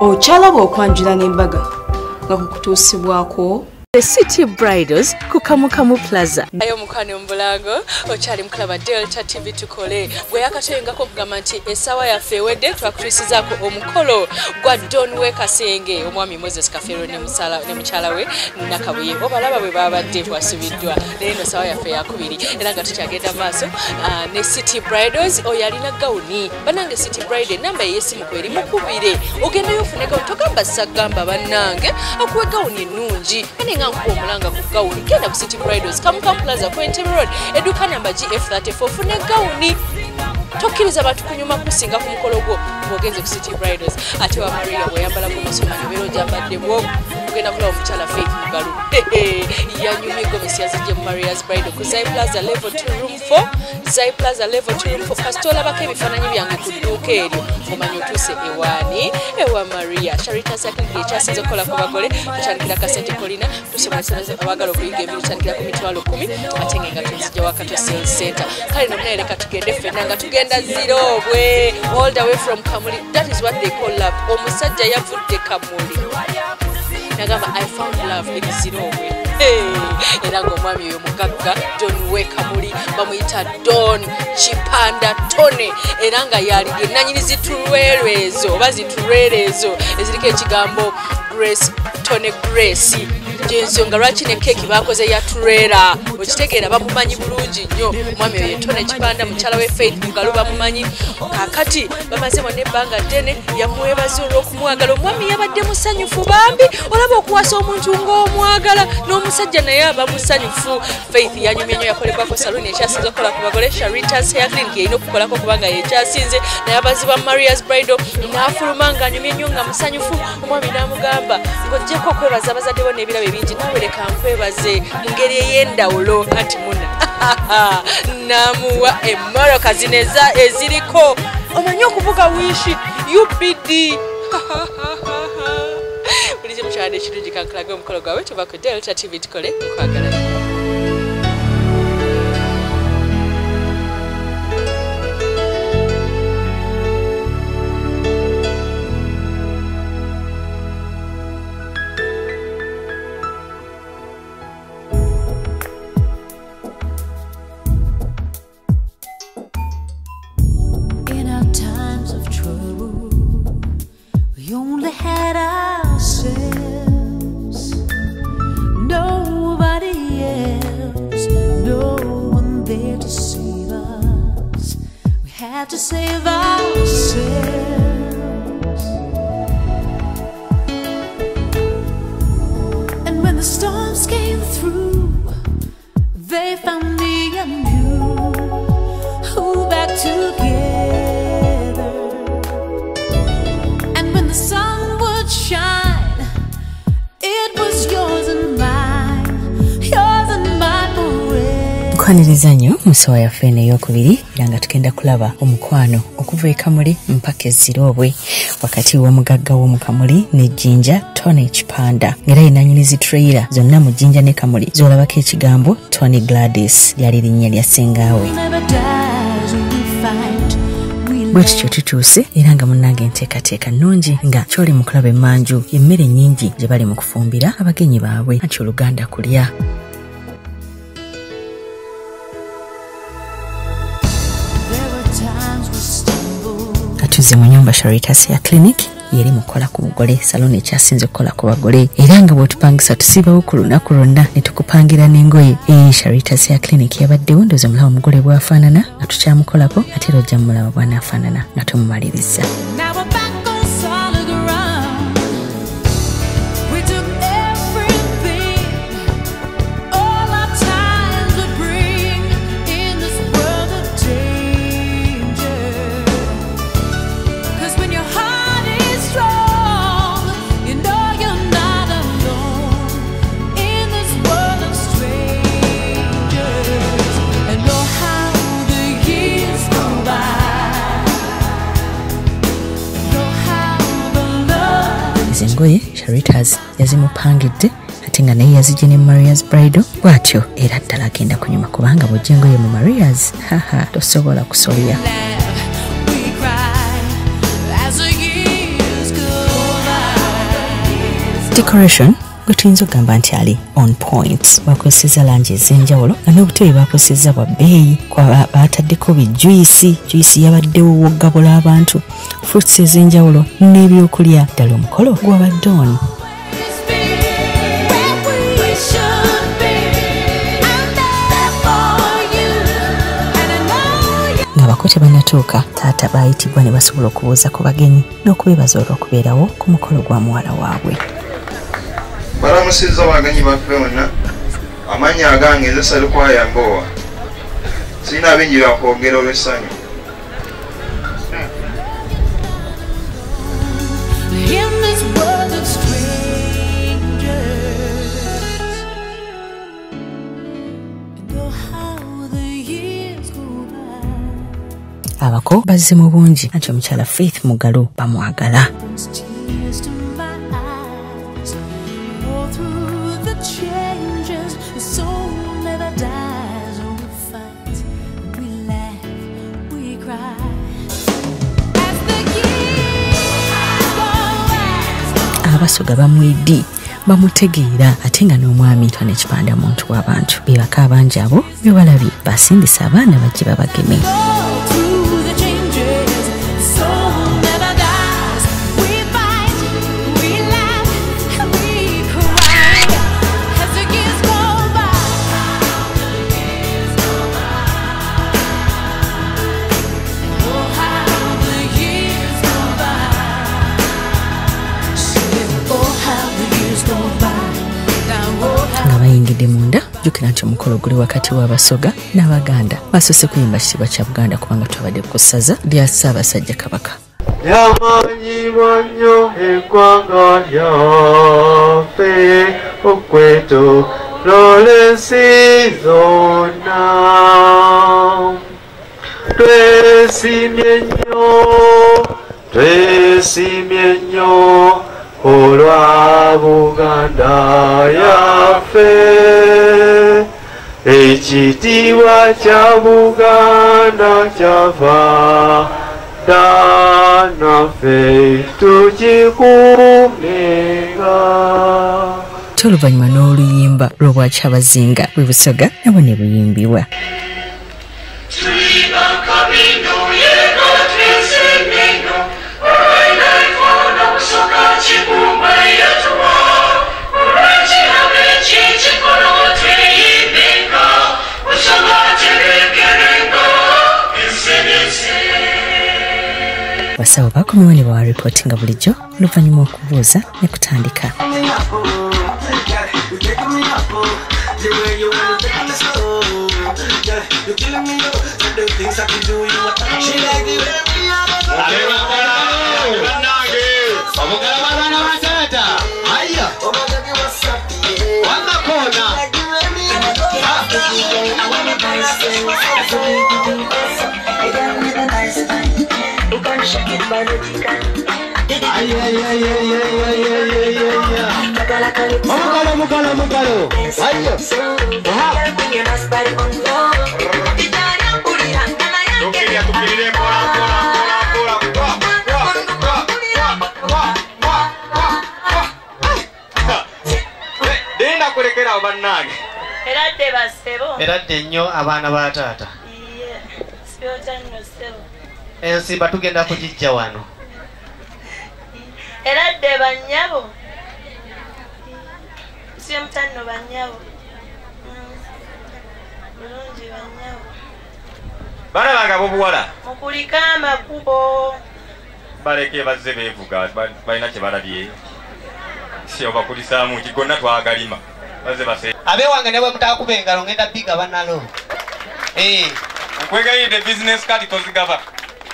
Ochalaba okwanjula n'embaga nga kukutuusibwako The City Bridals ku Kamukamu Plaza. Ayo mukane mbulago ochali mukulaba Delta TV tukole gwe yakatengako kugamba nti esawa yaffe ewedde twakutuusizaako omukolo gwa Don Wekasenge omwami Moses Kafero ne mukyala we Nakabuye obalaba bwe babadde bwasubiddwa leero sawa yaffe yakubiri era nga tukyagenda maaso ne City Bridals oyalina gawuni banange City Bridal namba yesimu kweri mukubire ogendayo ofune gawuni togamba sagamba bannange akuwe gawuni ennungi omulanga ku gawuni genda ku City Bridals Kamukamu Plaza Kwente Road eduka namba GF34 fune gawuni tokkiriza abantu kunyuma kusinga ku mukolo gwo ng'ogenze ku City Bridals ate wa Maria bweyambala ku musomanya obeera ojambadde bwogo ogenda kulaba omukyala Faith Mugalu yanyumye gomesi yazijje mu Maria's Bridal ku Zai Plaza level 2 room 4 Zai Plaza level 2 room 4 kasita olabako ebifaananyi byange ku dduuka eryo omanye otuuse ewaani ewa Maria Charitas Clinic ekyasinze okukola ku bagole tukyandikira kasente kolina tusomesa abagala okuyiga ebintu tukyandikira ku mitwalo 10 ate nga tuzijja Wakato Sales Center kale nomunaleka tugende ffenna nga tugenda zero bwe all the way from Kamuli. That is what they call love. Omusajja yavudde Kamuli nagamba I found love in zero way. Era ng'omwami oyo mugagga Don Wekamuli bamuyita Don Chipanda Tone era nga yali ennanyini zitulwere ezo oba zitulwere ezo eziriko ekigambo Grace Tone Grace gyensonga lwaki ne keeki bakoze yatulwera okitegeera bamumanyi bulungi nnyo omwami oyo Tone Chipanda mukyala we Faith Mugalu bamumanyi kakati bamazemu n'ebbanga ddene yamwebaza olw'okumwagala omwami yabadde musanyufu bambi olaba okuwasa omuntu ng'omwagala n'omusajja naye aba musanyufu Faith yanyumye nnyo yakolebwako saluni ekyasinze okukola ku bagole Charitas Hair Clinic yalina okukolako kubanga yekyasinze naye abaziba Maria's Bridal n'afuluma ng'anyumye nnyo nga musanyufu omwami n'amugamba ng'oggyeko okwebaza abazadde bo n'ebirabo bingi nawe leka nkwebaze mu ngeri ey'endawulo anti muna namuwa emmoroka zino eziriko omanyi okuvuga wiishi UPD bulijjo mukyalade ekirungi kankulaga omukolo gwawe tuva ku Delta TV tukole nkwagala. To save ourselves, and when the storms came through, they found me and you, who back together. And when the sun would shine, it was yours and mine, yours and mine forever. Kwaniriza nnyo musowa yaffe ey'okubiri era nga tugenda kulaba omukwano okuva e Kamuli mpaka Zirobwe wakati w'omugagga w'omukamuli ne Jjinja Tone Chipanda ng'era yenanyinizi trailer zonna mu Jjinja ne Kamuli zolabako ekigambo Tony Gladys lyali linnya lya ssengaawe. Bwe tutyo tutuuse era nga munnange enteekateeka nnungi nga kyoli mu kulaba emmanju emmere nnyingi gye bali mu kufumbira abagenyi baabwe anti oluganda kulya. Katuze mu nnyumba Charitas Hair Clinic yeri mukola ku bugole saloni ekyasinze okukola ku bagole era nga bw'otupangisa tusiibawo ku lunaku lwonna ne tukupangira n'engoye. Charitas Hair Clinic yabaddewo ndoozi omulaba omugole bw'afaanana nga tukyamukolako ate era ojja mumulaba bw'anaafaanana nga tumumaliriza. Engoye Charitas yazimupangidde ate nga naye yazijje ne Maria's Bridal bw'atyo era ddala agenda kunyuma kubanga bw'ojja engoye mu Maria's tosobola kusolya. Decoration gwe tuyinza okugamba nti ali on point. Bakozesezza langi ez'enjawulo nga n'obutebe bakozesezza bwa bbeeyi. Bataddeko bijuyisi, juyisi yabaddewo woggabula abantu, fruits ez'enjawulo n'ebyokulya. Ddala omukolo gwabadde ono. Ng'abako tebannatuuka, taata baayitibwa ne basobola okubuuza ku bagenyi n'okubeebaza olw'okubeerawo ku mukolo gwa muwala waabwe. Balamusizza abagenyi baffe bonna, amannya agange nze Salikwaya Mbowa. Sirina bingi bya kwogera olw'essanyu. Abako bazze mu bungi anti omukyala Faith Mugalu bamwagala. Abasoga bamweddi bamutegeera ate nga n'omwami twa nekipanda muntu w'abantu bebaka abangi abo byebalabye basindisa abaana bajje babageme. Bayingidde munda jjukira nti omukolo guli wakati w'Abasoga n'Abaganda basoose kuyimba kitiibwa kya Buganda kubanga twabadde ku ssaza lya Ssaabasajja Kabaka. Yamanyibwa nnyo eggwanga lyaffe okwetooloola ensi zonna. Twesimye nnyo olwa Buganda yaffe, ekitiibwa kya Buganda kyava naffe tukikuumenga. Oluvannyuma n'oluyimba lw'Obwakyabazinga bwe Busoga nabwo ne buyimbibwa. Basawo bakomewo ne bawa ripooti nga bulijjo oluvannyuma okubuuza ne kutandika. Eradde nnyo abaana ba taata. Ensimba tugenda kugijja wano. Eradde bannyabo. Siyo mutanno bannyabo. Bulungi bannyabo. Bana banga bobuwala. Mukulika amakubo. Baleke bazze beevuga balina kye balabye. Siyo bakulisaamu kigonna twagalima. Bazze base. Abewange ne bwe mutakuba engalo ngenda biga banalo. Nkwegayidde business card tozigaba.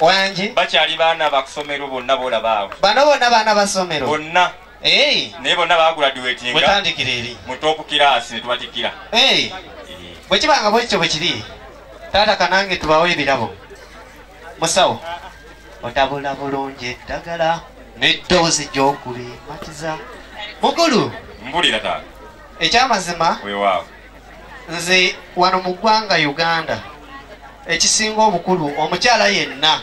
Wangi bakyali baana bakusomero bonna bolabaawo. Bano bonna baana basomero. Bonna. Naye bonna bagraduatinga. Mutandikira eri. Mu top class ne tubatikira. Bwe kibanga bwekyo bwe kiri. Taata kanange tubawe ebirabo. Musawo. Otabula bulungi eddagala n'eddoozi gy'okulimatiza. Mukulu. Mbulira taata. Ekyamazima. Weewaawo. Nze wano mu ggwanga Uganda. Ekisinga obukulu omukyala yenna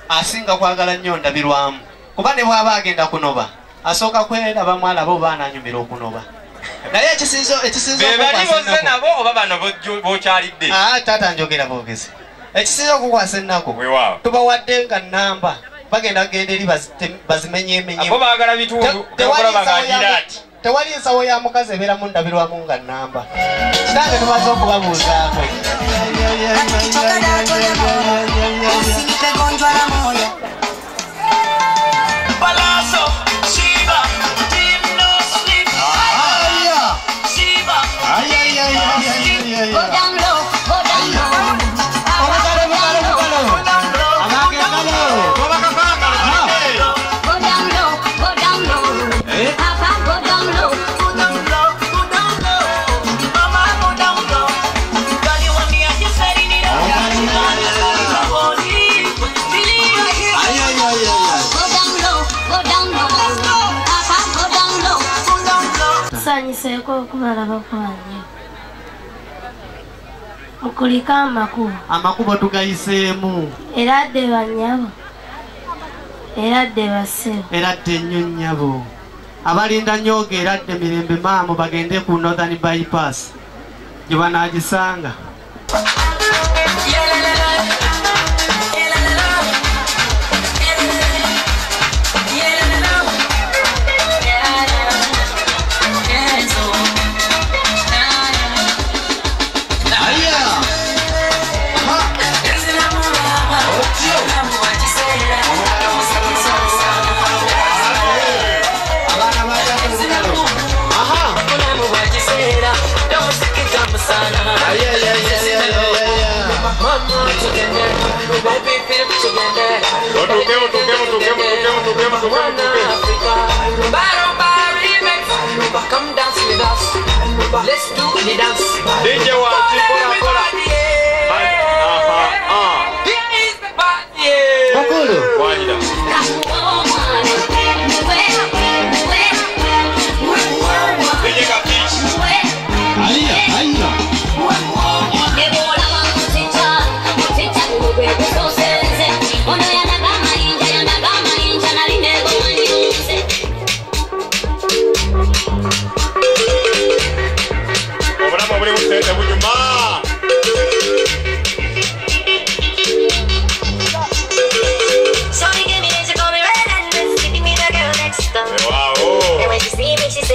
asinga kwagala nnyo ndabirwamu kuba ne bw'aba agenda kunoba asooka kwera mwala bo baana anyumira okunoba naye ekisinzo bebali bozze nabo oba bano bokyalidde taata njogera boogezi ekisinzo okukwasa ennaku tubawadde nga nnamba bagenda kugenda eri bazimenyeemenye abo baagala bitundu okulaba ng'agira ati tewali ensawo ya mukazi ebeeramu ndabirwamu nga nnamba kitange tumaze okubabuuzaako Seko kubalaba kwanye mukulika amakubo tugayiseemu era dde banyabo era dde basebo era dde nnyo nnyabo abalinda nyooga era dde mirembe maamu bagende ku Northern Bypass gye banaagisanga Come dance with us. Let's do the dance. DJ Wati, Here is the party. Wahida. DJ Kapich.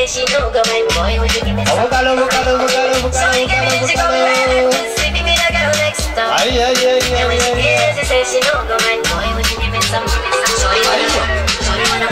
She know go my boy when you give me some. So you give me the girl next time. And when she hears she say she know go my boy when you give me some. Show you wanna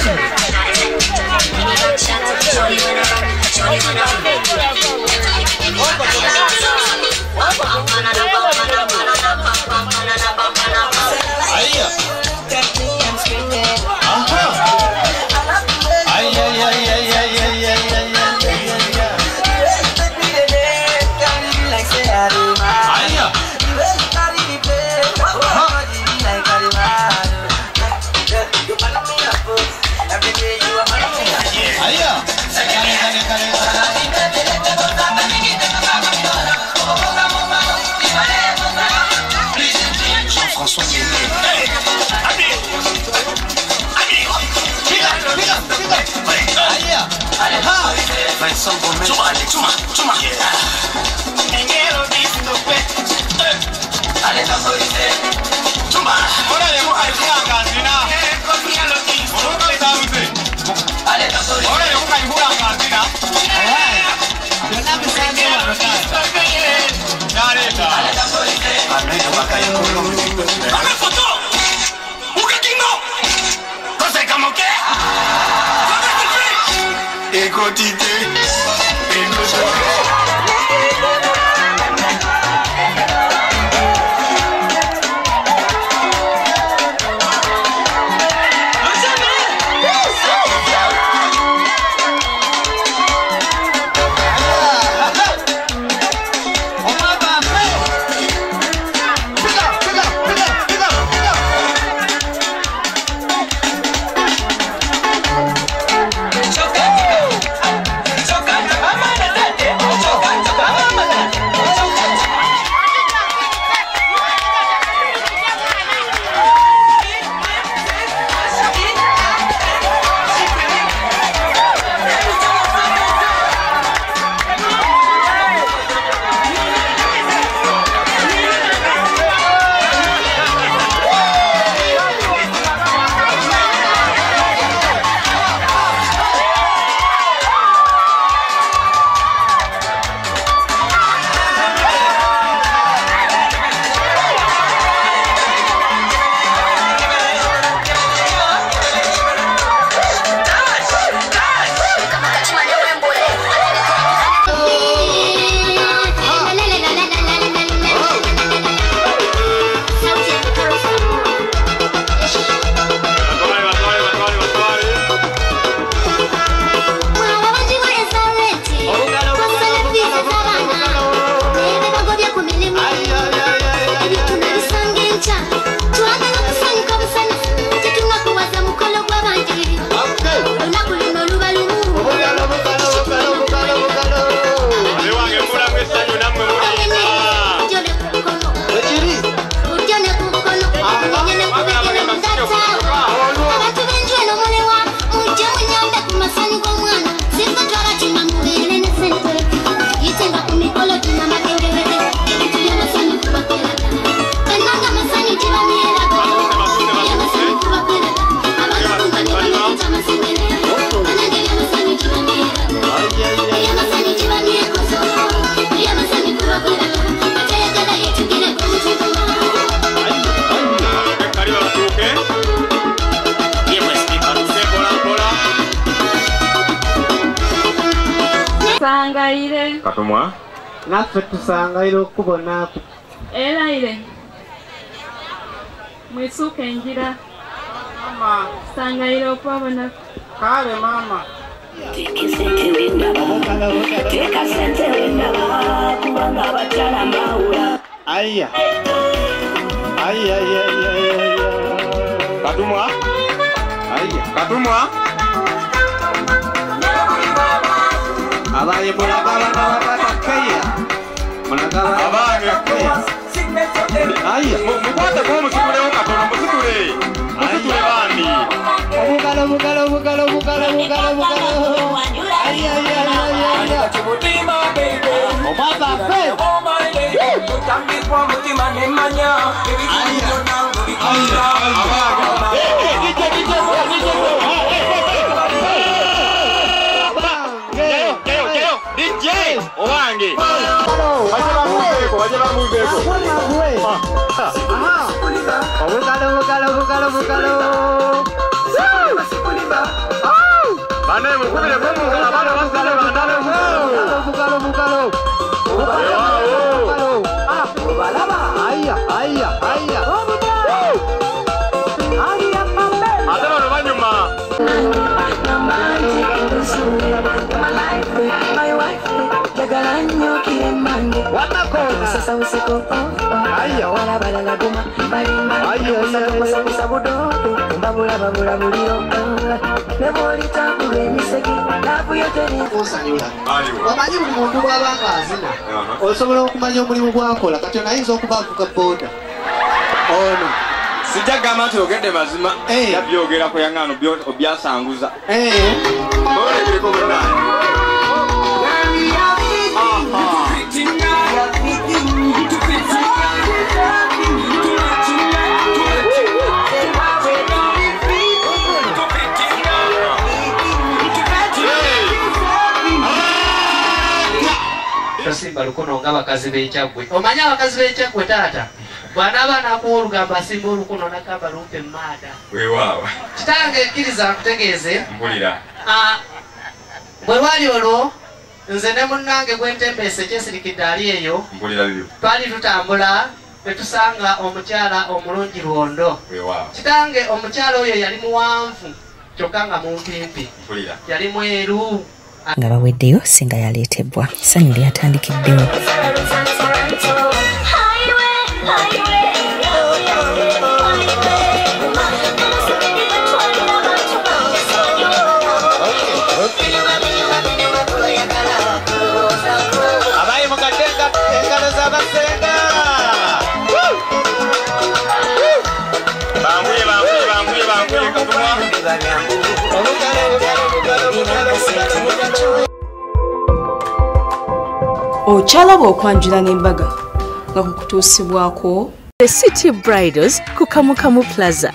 Katumwa. Naffe tusangaira okubona. Eraire. Mwisuka enjira. Mama. Sangaira okubona. Kale mama. Aya. Aya. Katumwa. Aya. Katumwa. Abaye mulagaba n'abatakaya. Mulagaba Abanye. Aya. Mukwate ko musitulewo katono musitule. Musitule bandi. Bugalo. Aya. Omaba fe. DJ owange. Wajeba muveko. Bugalo. Bane mukubire ko mu abana basale bandale mu. Bugalo. Aya. Adoro no banyuma. Wamanyi buli muntu bw'abanga azina osobola okumanya omulimu gwakola kati ono ayinza okuba avuga booda ono Sijja gamba nti ogedde mazima yabyogera ku yaŋŋaano obyasanguza boolekeko bwennaani Simba lukono nga bakazi b'ekyagwe omanyi abakazi b'ekyagwe taata bw'anaaba anakuwa olugambo asimba olukono nakamba lumpe maada weewaawa kitange ekkiriza nkutegeeze mpulira bwe lwali olwo nze ne munnange gwentembeese ekyesirikidde ali eyo mpulira bibyo twali tutambula ne tusanga omukyala omulungi Lwondo weewaawa kitange omukyala oyo yali muwanvu kyokka nga mumpimpi mpulira yali mweru nga baweddeyo singa yaleetebwa essanyu lyatandikiddewo. abayi mukatenga engalo z'abasenga banguye Okyalaba okwanjula n'embaga nga kukutuusibwako The City Bridals ku Kamukamu Plaza.